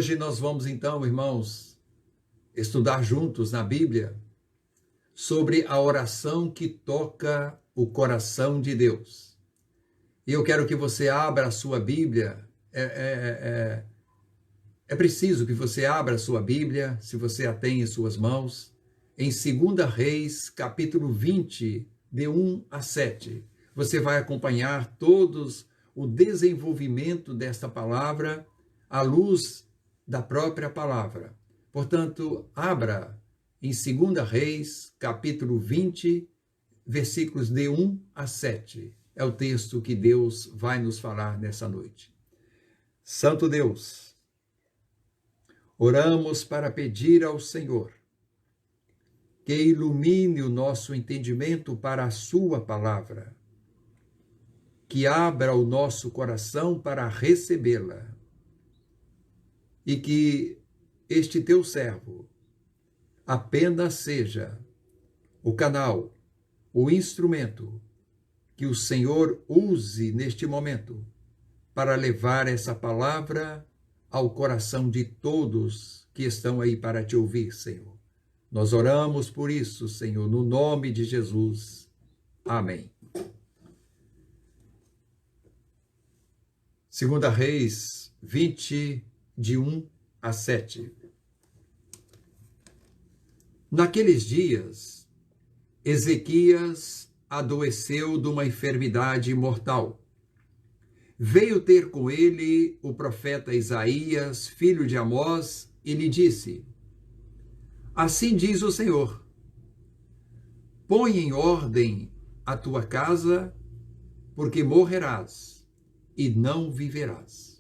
Hoje nós vamos então, irmãos, estudar juntos na Bíblia sobre a oração que toca o coração de Deus. E eu quero que você abra a sua Bíblia. É preciso que você abra a sua Bíblia, se você a tem em suas mãos, em 2 Reis, capítulo 20, de 1 a 7. Você vai acompanhar todos o desenvolvimento desta palavra à luz da própria palavra. Portanto, abra em 2 Reis, capítulo 20, versículos de 1 a 7. É o texto que Deus vai nos falar nessa noite. Santo Deus, oramos para pedir ao Senhor que ilumine o nosso entendimento para a sua palavra, que abra o nosso coração para recebê-la e que este teu servo apenas seja o canal, o instrumento que o Senhor use neste momento para levar essa palavra ao coração de todos que estão aí para te ouvir, Senhor. Nós oramos por isso, Senhor, no nome de Jesus. Amém. 2 Reis 20, de 1 a 7. Naqueles dias, Ezequias adoeceu de uma enfermidade mortal. Veio ter com ele o profeta Isaías, filho de Amós, e lhe disse: Assim diz o Senhor, põe em ordem a tua casa, porque morrerás e não viverás.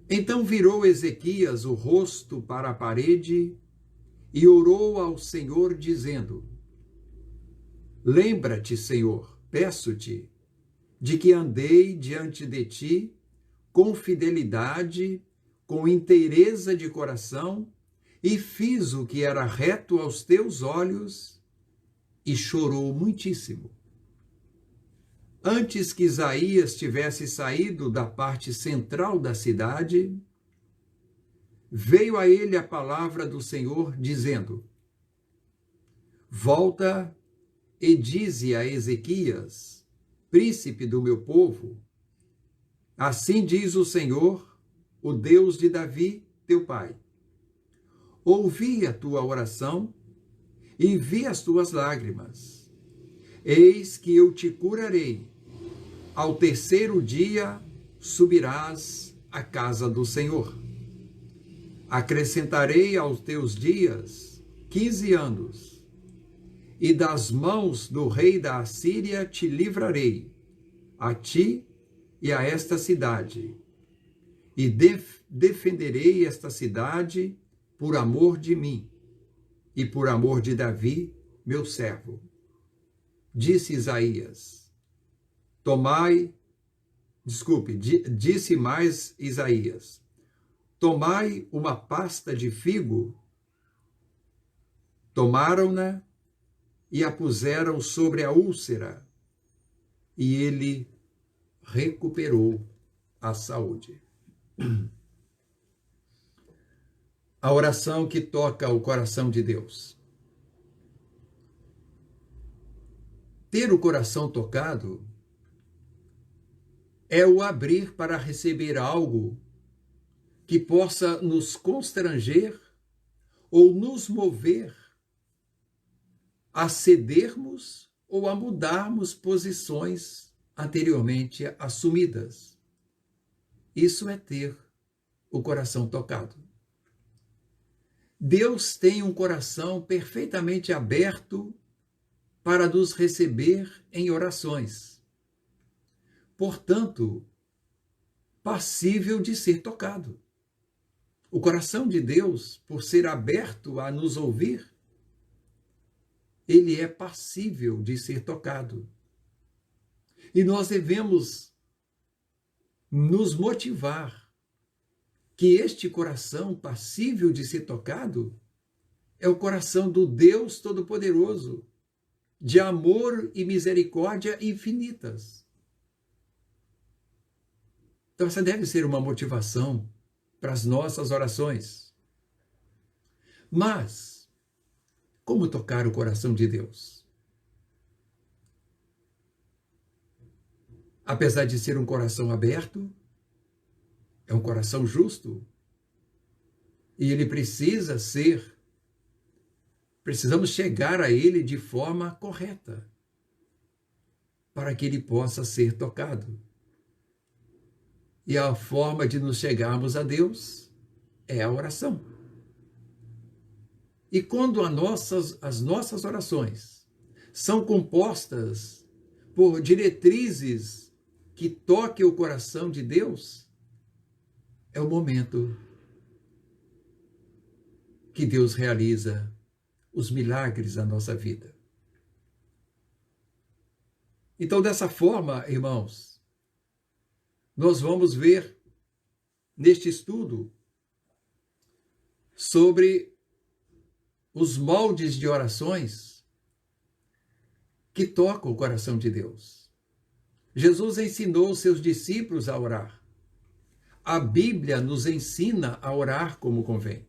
Então virou Ezequias o rosto para a parede e orou ao Senhor, dizendo: Lembra-te, Senhor, peço-te, de que andei diante de ti com fidelidade, com inteireza de coração, e fiz o que era reto aos teus olhos, e chorou muitíssimo. Antes que Isaías tivesse saído da parte central da cidade, veio a ele a palavra do Senhor, dizendo: Volta e dize a Ezequias, príncipe do meu povo, assim diz o Senhor, o Deus de Davi, teu pai. Ouvi a tua oração e vi as tuas lágrimas. Eis que eu te curarei. Ao terceiro dia subirás à casa do Senhor. Acrescentarei aos teus dias 15 anos, e das mãos do rei da Assíria te livrarei, a ti e a esta cidade, e defenderei esta cidade por amor de mim e por amor de Davi, meu servo. Disse Isaías, disse mais Isaías, tomai uma pasta de figo. Tomaram-na e a puseram sobre a úlcera, e ele recuperou a saúde. A oração que toca o coração de Deus. Ter o coração tocado é o abrir para receber algo que possa nos constranger ou nos mover a cedermos ou a mudarmos posições anteriormente assumidas. Isso é ter o coração tocado. Deus tem um coração perfeitamente aberto para nos receber em orações. Portanto, passível de ser tocado. O coração de Deus, por ser aberto a nos ouvir, ele é passível de ser tocado. E nós devemos nos motivar que este coração passível de ser tocado é o coração do Deus Todo-Poderoso, de amor e misericórdia infinitas. Então, essa deve ser uma motivação para as nossas orações. Mas, como tocar o coração de Deus? Apesar de ser um coração aberto, é um coração justo, e ele precisamos chegar a ele de forma correta, para que ele possa ser tocado. E a forma de nos chegarmos a Deus é a oração. E quando as nossas orações são compostas por diretrizes que toquem o coração de Deus, é o momento que Deus realiza os milagres na nossa vida. Então, dessa forma, irmãos, nós vamos ver neste estudo sobre os moldes de orações que tocam o coração de Deus. Jesus ensinou seus discípulos a orar. A Bíblia nos ensina a orar como convém.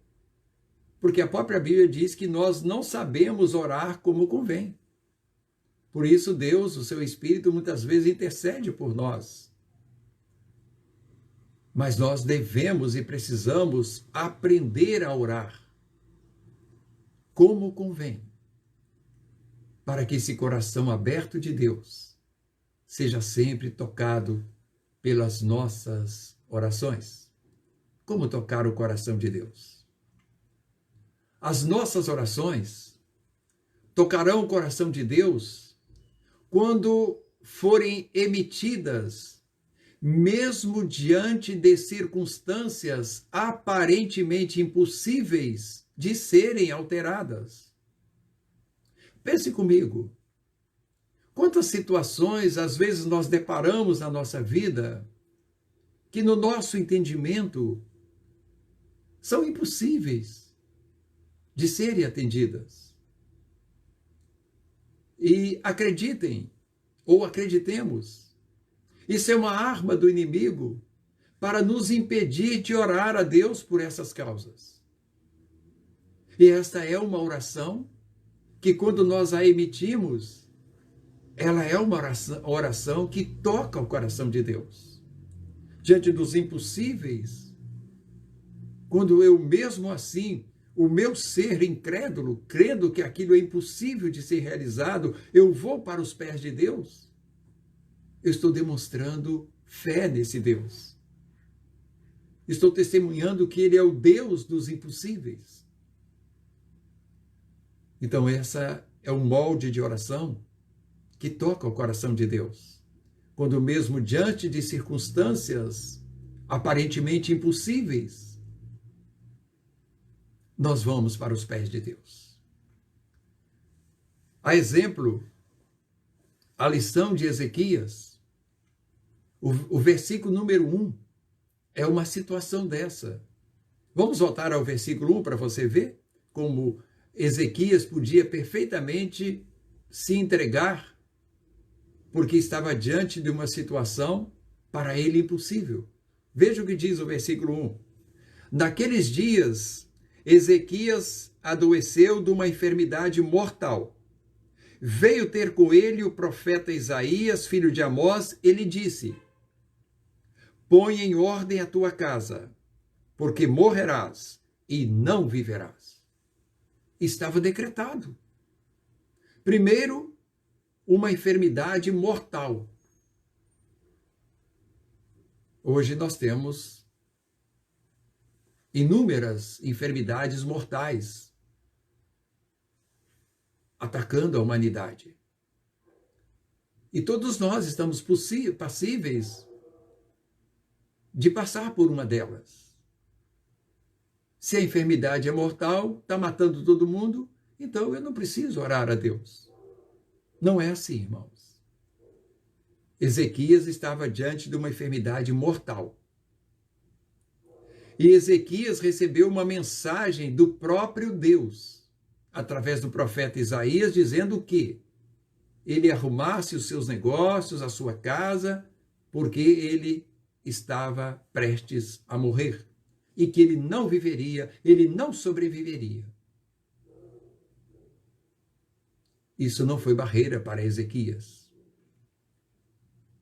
Porque a própria Bíblia diz que nós não sabemos orar como convém. Por isso, Deus, o seu Espírito, muitas vezes intercede por nós. Mas nós devemos e precisamos aprender a orar como convém, para que esse coração aberto de Deus seja sempre tocado pelas nossas orações. Como tocar o coração de Deus? As nossas orações tocarão o coração de Deus quando forem emitidas, mesmo diante de circunstâncias aparentemente impossíveis de serem alteradas. Pense comigo, quantas situações às vezes nós deparamos na nossa vida que no nosso entendimento são impossíveis de serem atendidas. E acreditem, ou acreditemos, isso é uma arma do inimigo para nos impedir de orar a Deus por essas causas. E esta é uma oração que, quando nós a emitimos, ela é uma oração que toca o coração de Deus. Diante dos impossíveis, quando eu mesmo assim, o meu ser incrédulo, crendo que aquilo é impossível de ser realizado, eu vou para os pés de Deus, eu estou demonstrando fé nesse Deus. Estou testemunhando que Ele é o Deus dos impossíveis. Então, essa é um molde de oração que toca o coração de Deus. Quando mesmo diante de circunstâncias aparentemente impossíveis, nós vamos para os pés de Deus. A exemplo, a lição de Ezequias, o versículo número 1, é uma situação dessa. Vamos voltar ao versículo 1 para você ver como Ezequias podia perfeitamente se entregar, porque estava diante de uma situação para ele impossível. Veja o que diz o versículo 1. Naqueles dias, Ezequias adoeceu de uma enfermidade mortal. Veio ter com ele o profeta Isaías, filho de Amós, ele disse: põe em ordem a tua casa, porque morrerás e não viverás. Estava decretado. Primeiro, uma enfermidade mortal. Hoje nós temos inúmeras enfermidades mortais atacando a humanidade. E todos nós estamos passíveis de passar por uma delas. Se a enfermidade é mortal, está matando todo mundo, então eu não preciso orar a Deus. Não é assim, irmãos. Ezequias estava diante de uma enfermidade mortal. E Ezequias recebeu uma mensagem do próprio Deus, através do profeta Isaías, dizendo que ele arrumasse os seus negócios, a sua casa, porque ele estava prestes a morrer. e que ele não viveria, ele não sobreviveria. Isso não foi barreira para Ezequias.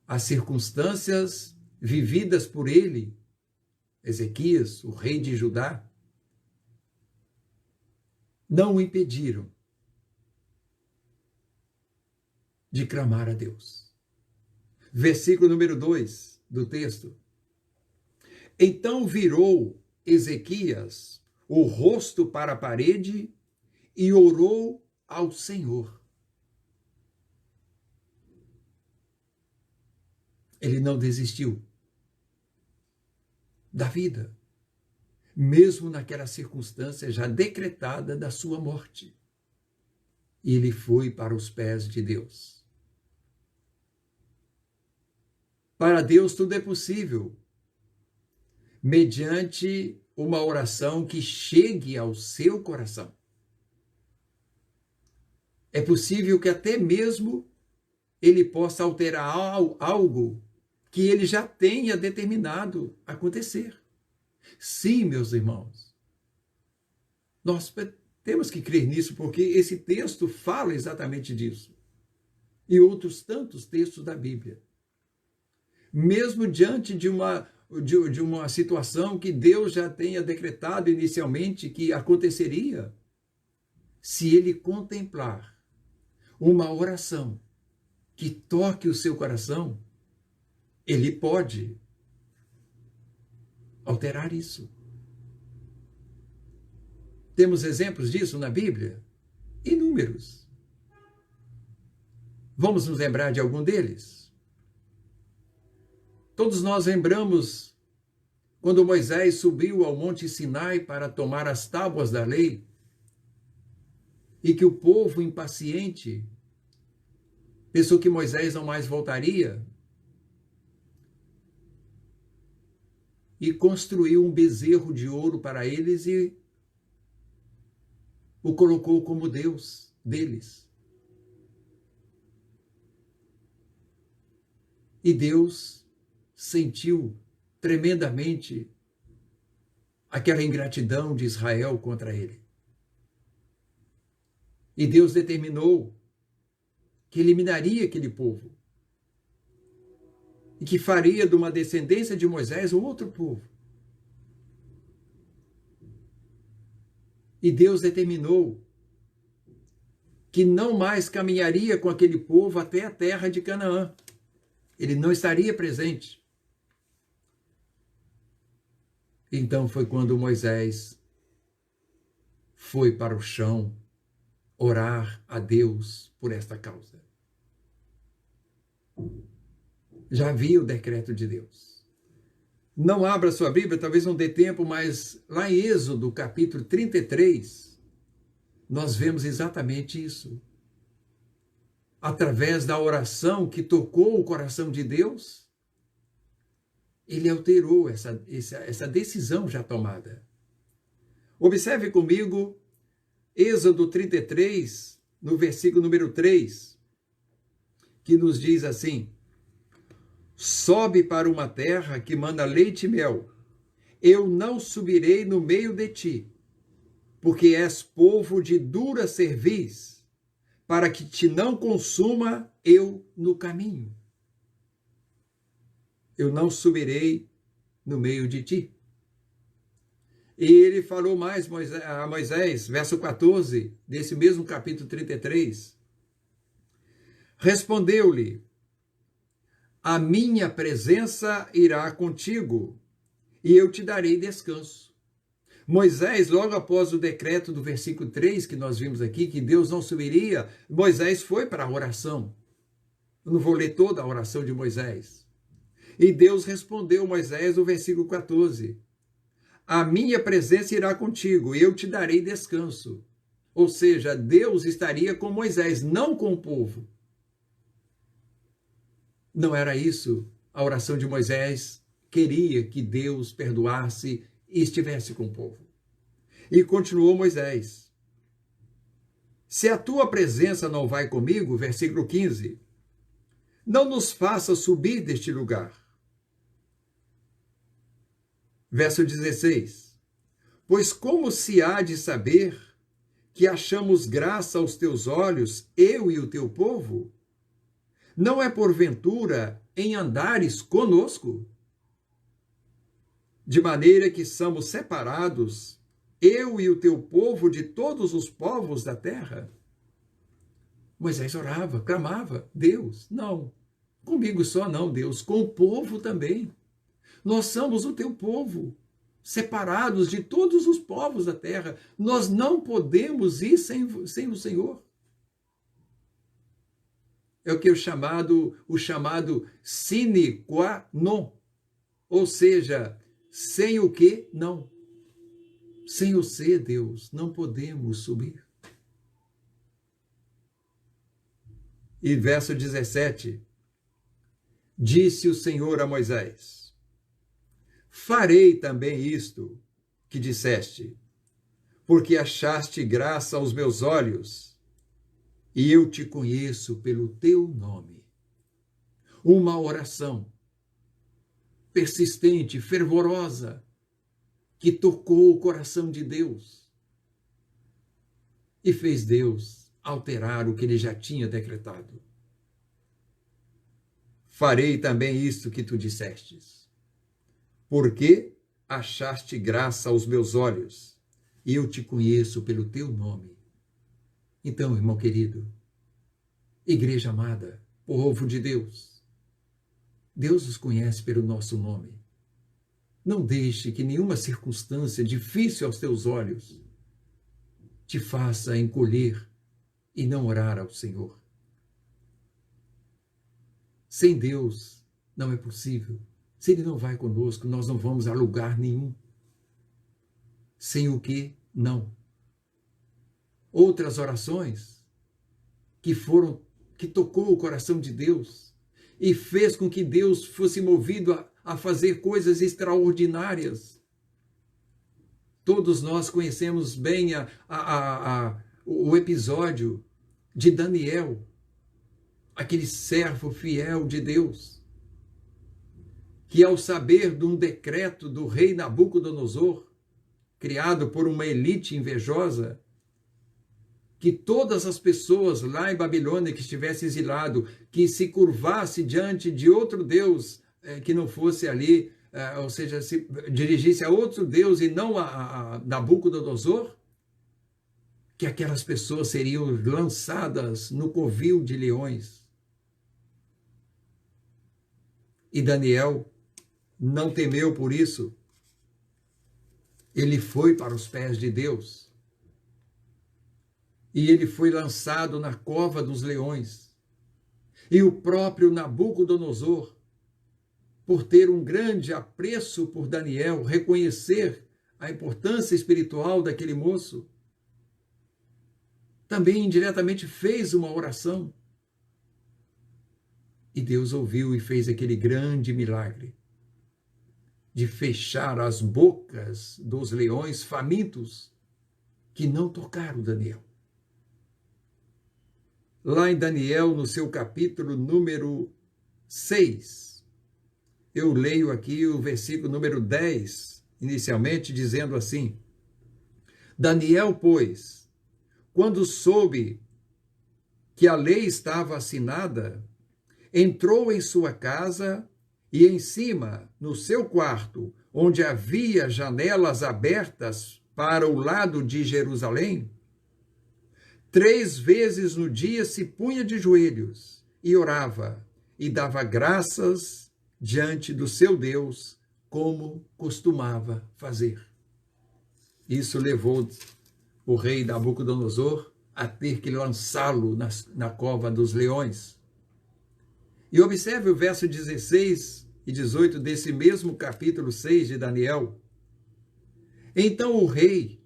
As circunstâncias vividas por ele, Ezequias, o rei de Judá, não o impediram de clamar a Deus. Versículo número 2 do texto. Então virou Ezequias o rosto para a parede e orou ao Senhor. Ele não desistiu da vida, mesmo naquela circunstância já decretada da sua morte. E ele foi para os pés de Deus. Para Deus tudo é possível, mediante uma oração que chegue ao seu coração. É possível que até mesmo ele possa alterar algo que ele já tenha determinado acontecer. Sim, meus irmãos, nós temos que crer nisso, porque esse texto fala exatamente disso. E outros tantos textos da Bíblia. Mesmo diante de uma situação que Deus já tenha decretado inicialmente que aconteceria, se ele contemplar uma oração que toque o seu coração, ele pode alterar isso. Temos exemplos disso na Bíblia? Inúmeros. Vamos nos lembrar de algum deles? Todos nós lembramos quando Moisés subiu ao Monte Sinai para tomar as tábuas da lei e que o povo impaciente pensou que Moisés não mais voltaria e construiu um bezerro de ouro para eles e o colocou como Deus deles. E Deus sentiu tremendamente aquela ingratidão de Israel contra ele. E Deus determinou que eliminaria aquele povo e que faria de uma descendência de Moisés um outro povo. E Deus determinou que não mais caminharia com aquele povo até a terra de Canaã. Ele não estaria presente. Então foi quando Moisés foi para o chão orar a Deus por esta causa. Já havia o decreto de Deus. Não abra sua Bíblia, talvez não dê tempo, mas lá em Êxodo, capítulo 33, nós vemos exatamente isso. Através da oração que tocou o coração de Deus, ele alterou essa decisão já tomada. Observe comigo Êxodo 33, no versículo número 3, que nos diz assim: sobe para uma terra que manda leite e mel. Eu não subirei no meio de ti, porque és povo de dura cerviz, para que te não consuma eu no caminho. Eu não subirei no meio de ti. E ele falou mais a Moisés, verso 14, desse mesmo capítulo 33. Respondeu-lhe: a minha presença irá contigo, e eu te darei descanso. Moisés, logo após o decreto do versículo 3, que nós vimos aqui, que Deus não subiria, Moisés foi para a oração. Eu não vou ler toda a oração de Moisés. E Deus respondeu a Moisés no versículo 14: a minha presença irá contigo, e eu te darei descanso. Ou seja, Deus estaria com Moisés, não com o povo. Não era isso a oração de Moisés. Queria que Deus perdoasse e estivesse com o povo. E continuou Moisés: se a tua presença não vai comigo, versículo 15, não nos faça subir deste lugar. Verso 16, Pois como se há de saber que achamos graça aos teus olhos, eu e o teu povo? Não é porventura em andares conosco? De maneira que somos separados, eu e o teu povo, de todos os povos da terra? Moisés orava, clamava, Deus, não, comigo só não, Deus, com o povo também. Nós somos o teu povo, separados de todos os povos da terra. Nós não podemos ir sem o Senhor. É o que o chamado sine qua non, ou seja, sem o que? Não. Sem o ser, Deus, não podemos subir. E verso 17, disse o Senhor a Moisés, farei também isto que disseste, porque achaste graça aos meus olhos, e eu te conheço pelo teu nome. Uma oração persistente, fervorosa, que tocou o coração de Deus e fez Deus alterar o que ele já tinha decretado. Farei também isto que tu dissestes, porque achaste graça aos meus olhos, e eu te conheço pelo teu nome. Então, irmão querido, igreja amada, povo de Deus, Deus os conhece pelo nosso nome. Não deixe que nenhuma circunstância difícil aos teus olhos te faça encolher e não orar ao Senhor. Sem Deus não é possível. Se Ele não vai conosco, nós não vamos a lugar nenhum. Sem o que? Não. Outras orações que tocou o coração de Deus e fez com que Deus fosse movido a fazer coisas extraordinárias. Todos nós conhecemos bem o episódio de Daniel, aquele servo fiel de Deus, que ao saber de um decreto do rei Nabucodonosor, criado por uma elite invejosa, que todas as pessoas lá em Babilônia que estivessem exilado, que se curvasse diante de outro Deus que não fosse ali, ou seja, se dirigisse a outro Deus e não a Nabucodonosor, que aquelas pessoas seriam lançadas no covil de leões. E Daniel não temeu por isso. Ele foi para os pés de Deus. E ele foi lançado na cova dos leões. E o próprio Nabucodonosor, por ter um grande apreço por Daniel, reconhecer a importância espiritual daquele moço, também indiretamente fez uma oração. E Deus ouviu e fez aquele grande milagre de fechar as bocas dos leões famintos que não tocaram Daniel. Lá em Daniel, no seu capítulo número 6, eu leio aqui o versículo número 10, inicialmente, dizendo assim: Daniel, pois, quando soube que a lei estava assinada, entrou em sua casa e em cima, no seu quarto, onde havia janelas abertas para o lado de Jerusalém, 3 vezes no dia se punha de joelhos e orava e dava graças diante do seu Deus, como costumava fazer. Isso levou o rei Nabucodonosor a ter que lançá-lo na cova dos leões. E observe o verso 16 e 18 desse mesmo capítulo 6 de Daniel. Então o rei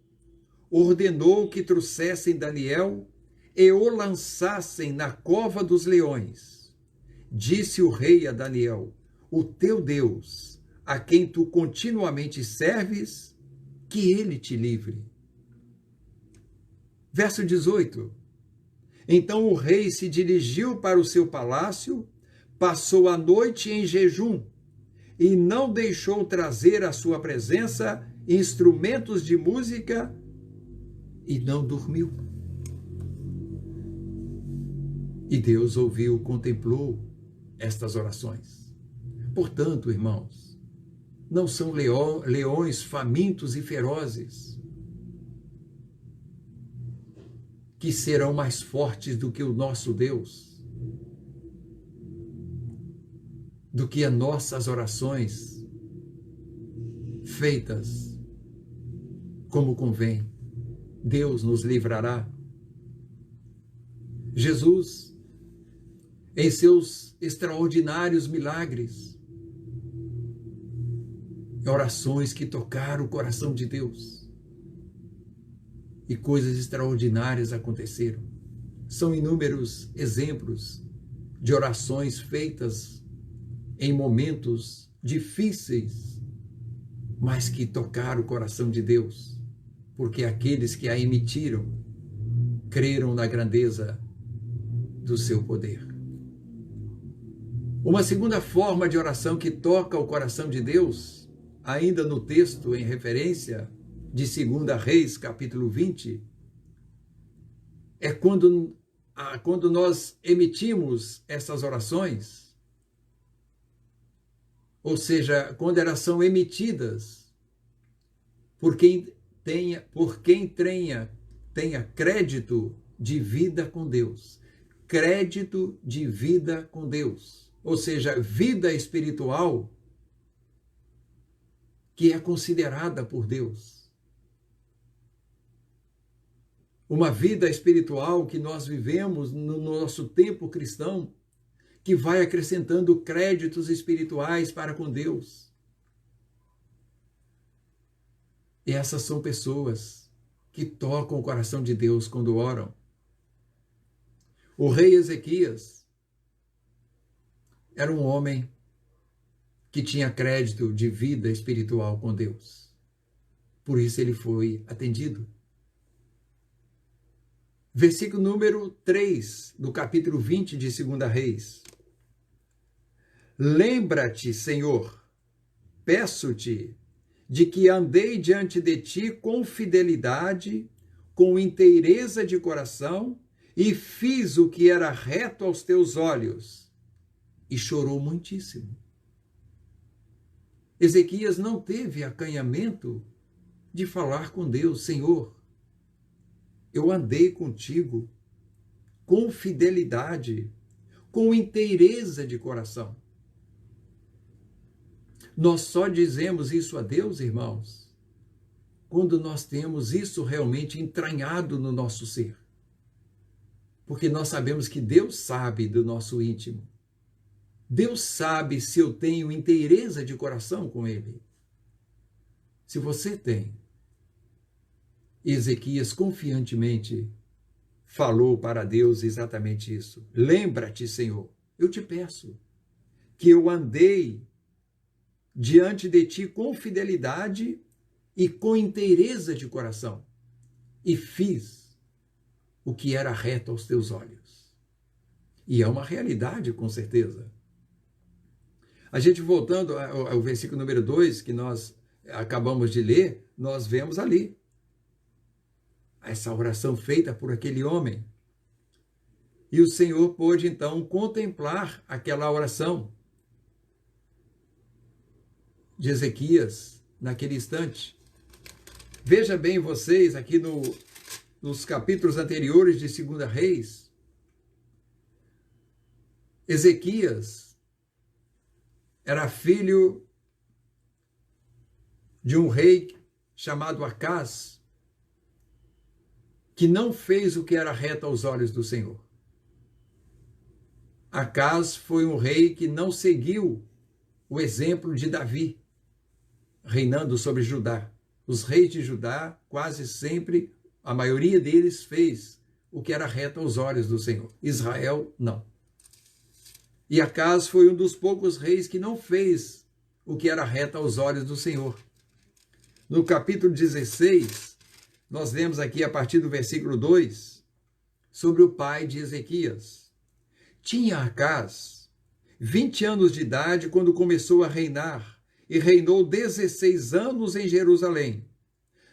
ordenou que trouxessem Daniel e o lançassem na cova dos leões. Disse o rei a Daniel: o teu Deus, a quem tu continuamente serves, que ele te livre. Verso 18. Então o rei se dirigiu para o seu palácio, passou a noite em jejum e não deixou trazer à sua presença instrumentos de música e não dormiu. E Deus ouviu, contemplou estas orações. Portanto, irmãos, não são leões famintos e ferozes que serão mais fortes do que o nosso Deus, do que as nossas orações feitas como convém. Deus nos livrará. Jesus, em seus extraordinários milagres, orações que tocaram o coração de Deus, e coisas extraordinárias aconteceram. São inúmeros exemplos de orações feitas em momentos difíceis, mas que tocaram o coração de Deus, porque aqueles que a emitiram creram na grandeza do seu poder. Uma segunda forma de oração que toca o coração de Deus, ainda no texto em referência de 2 Reis, capítulo 20, é quando nós emitimos essas orações, ou seja, quando elas são emitidas por quem tenha crédito de vida com Deus. Crédito de vida com Deus. Ou seja, vida espiritual que é considerada por Deus. Uma vida espiritual que nós vivemos no nosso tempo cristão, que vai acrescentando créditos espirituais para com Deus. E essas são pessoas que tocam o coração de Deus quando oram. O rei Ezequias era um homem que tinha crédito de vida espiritual com Deus. Por isso ele foi atendido. Versículo número 3 do capítulo 20 de 2 Reis. Lembra-te, Senhor, peço-te, de que andei diante de ti com fidelidade, com inteireza de coração, e fiz o que era reto aos teus olhos. E chorou muitíssimo. Ezequias não teve acanhamento de falar com Deus: Senhor, eu andei contigo com fidelidade, com inteireza de coração. Nós só dizemos isso a Deus, irmãos, quando nós temos isso realmente entranhado no nosso ser. Porque nós sabemos que Deus sabe do nosso íntimo. Deus sabe se eu tenho inteireza de coração com Ele. Se você tem, Ezequias confiantemente falou para Deus exatamente isso. Lembra-te, Senhor, eu te peço que eu andei diante de ti com fidelidade e com inteireza de coração, e fiz o que era reto aos teus olhos. E é uma realidade, com certeza. A gente voltando ao versículo número 2, que nós acabamos de ler, nós vemos ali essa oração feita por aquele homem. E o Senhor pôde, então, contemplar aquela oração de Ezequias naquele instante. Veja bem vocês, aqui nos capítulos anteriores de 2 Reis, Ezequias era filho de um rei chamado Acás, que não fez o que era reto aos olhos do Senhor. Acás foi um rei que não seguiu o exemplo de Davi, reinando sobre Judá. Os reis de Judá, quase sempre, a maioria deles fez o que era reto aos olhos do Senhor. Israel, não. E Acás foi um dos poucos reis que não fez o que era reto aos olhos do Senhor. No capítulo 16, nós lemos aqui a partir do versículo 2, sobre o pai de Ezequias. Tinha Acás 20 anos de idade quando começou a reinar, e reinou 16 anos em Jerusalém.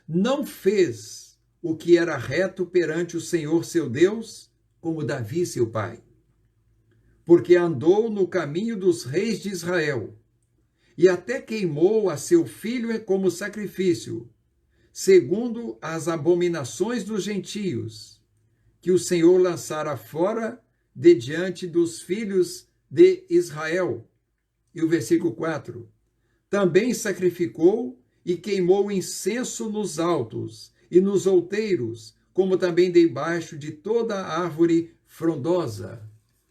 Não fez o que era reto perante o Senhor seu Deus, como Davi seu pai, porque andou no caminho dos reis de Israel, e até queimou a seu filho como sacrifício, segundo as abominações dos gentios, que o Senhor lançara fora de diante dos filhos de Israel. E o versículo 4, também sacrificou e queimou incenso nos altos e nos outeiros, como também debaixo de toda árvore frondosa.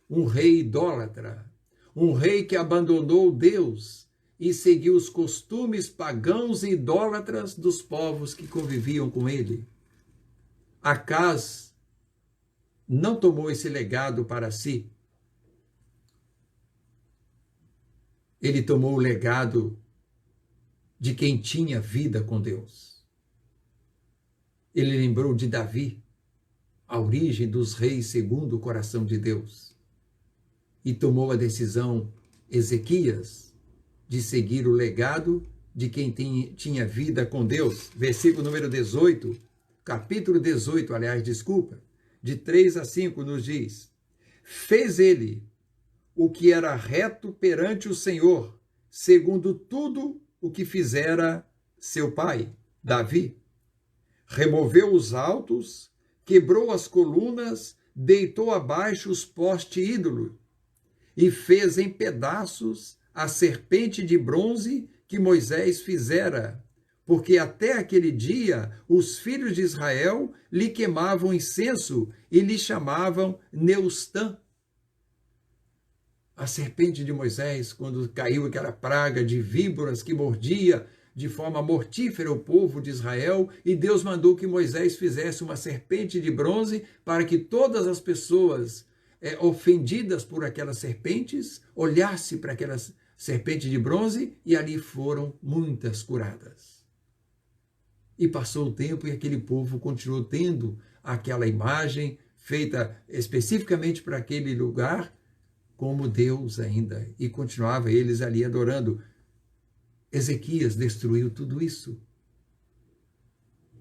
Um rei idólatra, um rei que abandonou Deus e seguiu os costumes pagãos e idólatras dos povos que conviviam com ele. Acaz não tomou esse legado para si. Ele tomou o legado de quem tinha vida com Deus. Ele lembrou de Davi, a origem dos reis segundo o coração de Deus, e tomou a decisão, Ezequias, de seguir o legado de quem tinha vida com Deus. Versículo número 18, capítulo 18, de 3 a 5, nos diz: fez ele o que era reto perante o Senhor, segundo tudo o que fizera seu pai, Davi. Removeu os altos, quebrou as colunas, deitou abaixo os postes ídolos, e fez em pedaços a serpente de bronze que Moisés fizera, porque até aquele dia os filhos de Israel lhe queimavam incenso e lhe chamavam Neustã. A serpente de Moisés, quando caiu aquela praga de víboras que mordia de forma mortífera o povo de Israel, e Deus mandou que Moisés fizesse uma serpente de bronze para que todas as pessoas ofendidas por aquelas serpentes olhassem para aquelas serpente de bronze, e ali foram muitas curadas. E passou o tempo e aquele povo continuou tendo aquela imagem feita especificamente para aquele lugar, como Deus ainda, e continuava eles ali adorando. Ezequias destruiu tudo isso,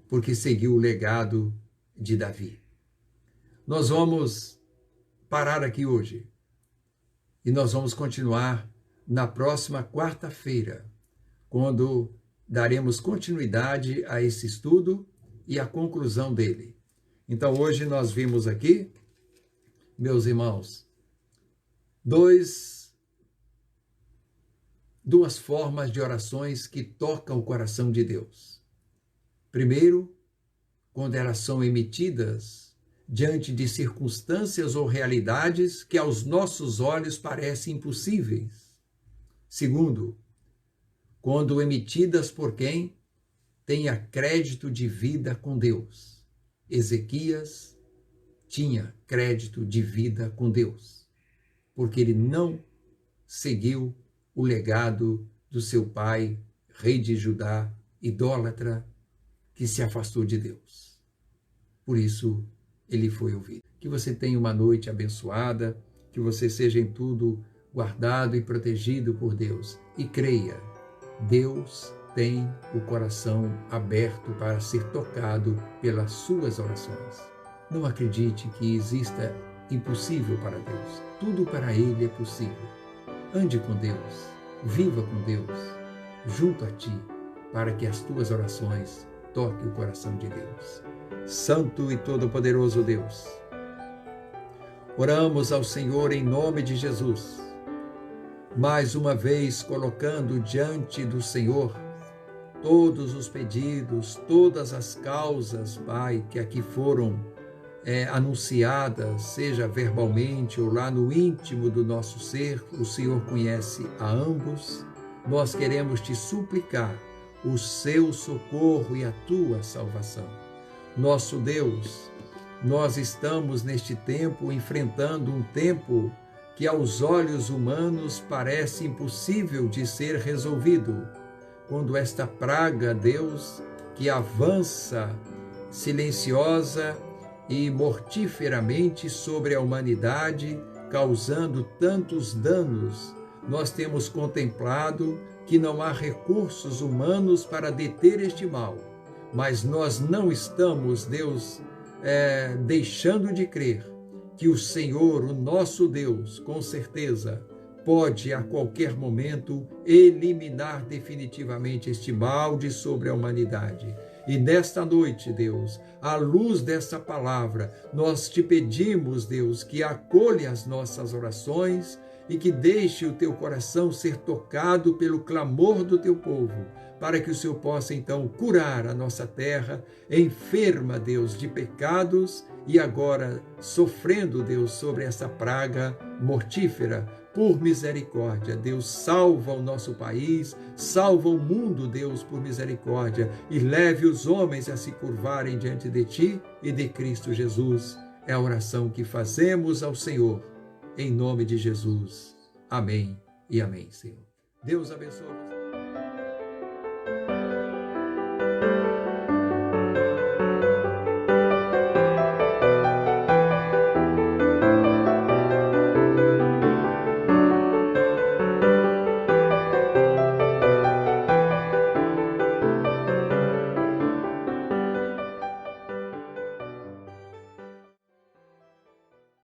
porque seguiu o legado de Davi. Nós vamos parar aqui hoje, e nós vamos continuar na próxima quarta-feira, quando daremos continuidade a esse estudo e a conclusão dele. Então, hoje nós vimos aqui, meus irmãos, duas formas de orações que tocam o coração de Deus. Primeiro, quando elas são emitidas diante de circunstâncias ou realidades que aos nossos olhos parecem impossíveis. Segundo, quando emitidas por quem tenha crédito de vida com Deus. Ezequias tinha crédito de vida com Deus, porque ele não seguiu o legado do seu pai, rei de Judá, idólatra, que se afastou de Deus. Por isso, ele foi ouvido. Que você tenha uma noite abençoada, que você seja em tudo guardado e protegido por Deus. E creia, Deus tem o coração aberto para ser tocado pelas suas orações. Não acredite que exista impossível para Deus. Tudo para Ele é possível. Ande com Deus, viva com Deus, junto a ti, para que as tuas orações toquem o coração de Deus. Santo e todo-poderoso Deus, oramos ao Senhor em nome de Jesus, mais uma vez colocando diante do Senhor todos os pedidos, todas as causas, Pai, que aqui foram anunciadas, seja verbalmente ou lá no íntimo do nosso ser. O Senhor conhece a ambos. Nós queremos te suplicar o seu socorro e a tua salvação. Nosso Deus, nós estamos neste tempo enfrentando um tempo que aos olhos humanos parece impossível de ser resolvido. Quando esta praga, Deus, que avança silenciosa e mortiferamente sobre a humanidade, causando tantos danos, nós temos contemplado que não há recursos humanos para deter este mal, mas nós não estamos, Deus, deixando de crer que o Senhor, o nosso Deus, com certeza, pode a qualquer momento eliminar definitivamente este mal de sobre a humanidade. E nesta noite, Deus, à luz desta palavra, nós te pedimos, Deus, que acolha as nossas orações e que deixe o teu coração ser tocado pelo clamor do teu povo, para que o Senhor possa então curar a nossa terra, enferma, Deus, de pecados e agora sofrendo, Deus, sobre essa praga mortífera. Por misericórdia, Deus, salva o nosso país, salva o mundo, Deus, por misericórdia, e leve os homens a se curvarem diante de ti e de Cristo Jesus. É a oração que fazemos ao Senhor, em nome de Jesus. Amém e amém, Senhor. Deus abençoe você.